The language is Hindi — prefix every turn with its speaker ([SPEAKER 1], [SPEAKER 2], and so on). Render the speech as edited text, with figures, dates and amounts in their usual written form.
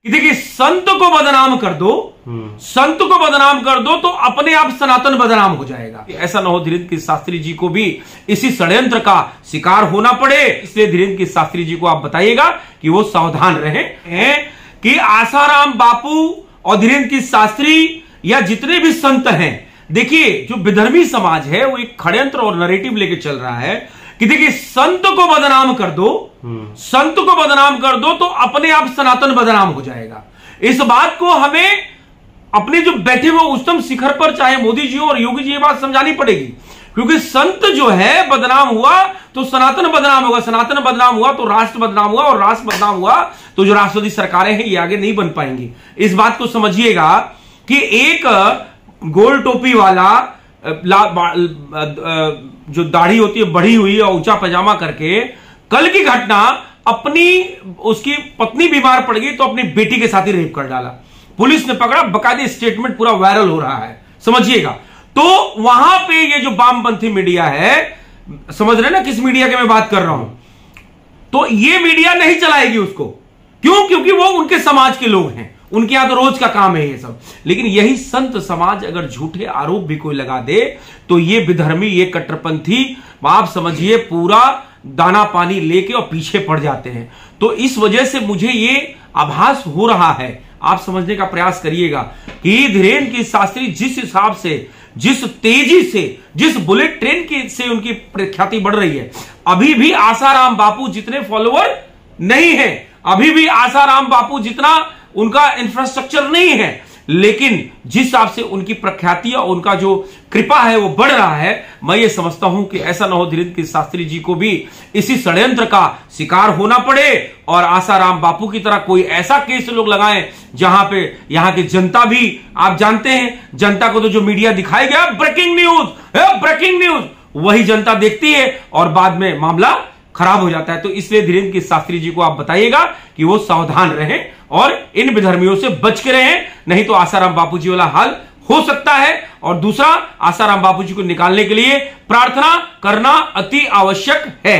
[SPEAKER 1] देखिए, संत को बदनाम कर दो, संत को बदनाम कर दो तो अपने आप सनातन बदनाम हो जाएगा। ऐसा ना हो धीरेन्द्र कीर्ति शास्त्री जी को भी इसी षड्यंत्र का शिकार होना पड़े, इसलिए धीरेन्द्र कीर्ति शास्त्री जी को आप बताइएगा कि वो सावधान रहें कि आसाराम बापू और धीरेन्द्र कीर्ति शास्त्री या जितने भी संत हैं, देखिए जो विधर्मी समाज है वो एक षड्यंत्र और नैरेटिव लेके चल रहा है कि देखिए संत को बदनाम कर दो, संत को बदनाम कर दो तो अपने आप सनातन बदनाम हो जाएगा। इस बात को हमें अपने जो बैठे हुए उच्चतम शिखर पर चाहे मोदी जी और योगी जी ये बात समझानी पड़ेगी, क्योंकि संत जो है बदनाम हुआ तो सनातन बदनाम होगा, सनातन बदनाम हुआ तो राष्ट्र बदनाम हुआ, और राष्ट्र बदनाम हुआ तो जो राष्ट्रवादी सरकारें हैं ये आगे नहीं बन पाएंगी। इस बात को समझिएगा कि एक गोल टोपी वाला जो दाढ़ी होती है बढ़ी हुई और ऊंचा पजामा करके, कल की घटना उसकी पत्नी बीमार पड़ गई तो अपनी बेटी के साथ ही रेप कर डाला, पुलिस ने पकड़ा, बाकायदे स्टेटमेंट पूरा वायरल हो रहा है, समझिएगा। तो वहां पे ये जो वामपंथी मीडिया है, समझ रहे ना किस मीडिया की मैं बात कर रहा हूं, तो ये मीडिया नहीं चलाएगी उसको, क्यों? क्योंकि वो उनके समाज के लोग हैं, उनके यहां तो रोज का काम है ये सब। लेकिन यही संत समाज अगर झूठे आरोप भी कोई लगा दे तो ये विधर्मी, ये कट्टरपंथी, आप समझिए पूरा दाना पानी लेके और पीछे पड़ जाते हैं। तो इस वजह से मुझे ये आभास हो रहा है, आप समझने का प्रयास करिएगा कि धीरेन्द्र कीर्ति शास्त्री जिस हिसाब से, जिस तेजी से, जिस बुलेट ट्रेन की से उनकी प्रख्याति बढ़ रही है, अभी भी आसाराम बापू जितने फॉलोअर नहीं है, अभी भी आसाराम बापू जितना उनका इंफ्रास्ट्रक्चर नहीं है, लेकिन जिस हिसाब से उनकी प्रख्याति और उनका जो कृपा है वो बढ़ रहा है, मैं ये समझता हूं कि ऐसा ना हो धीरेन्द्र कीर्ति शास्त्री जी को भी इसी षड्यंत्र का शिकार होना पड़े और आसाराम बापू की तरह कोई ऐसा केस लोग लगाएं जहां पे यहां की जनता भी, आप जानते हैं जनता को तो जो मीडिया दिखाएगा ब्रेकिंग न्यूज, ब्रेकिंग न्यूज, वही जनता देखती है और बाद में मामला खराब हो जाता है। तो इसलिए धीरेन्द्र कीर्ति शास्त्री जी को आप बताइएगा कि वो सावधान रहें और इन विधर्मियों से बच के रहें, नहीं तो आसाराम बापू जी वाला हाल हो सकता है। और दूसरा, आसाराम बापू जी को निकालने के लिए प्रार्थना करना अति आवश्यक है।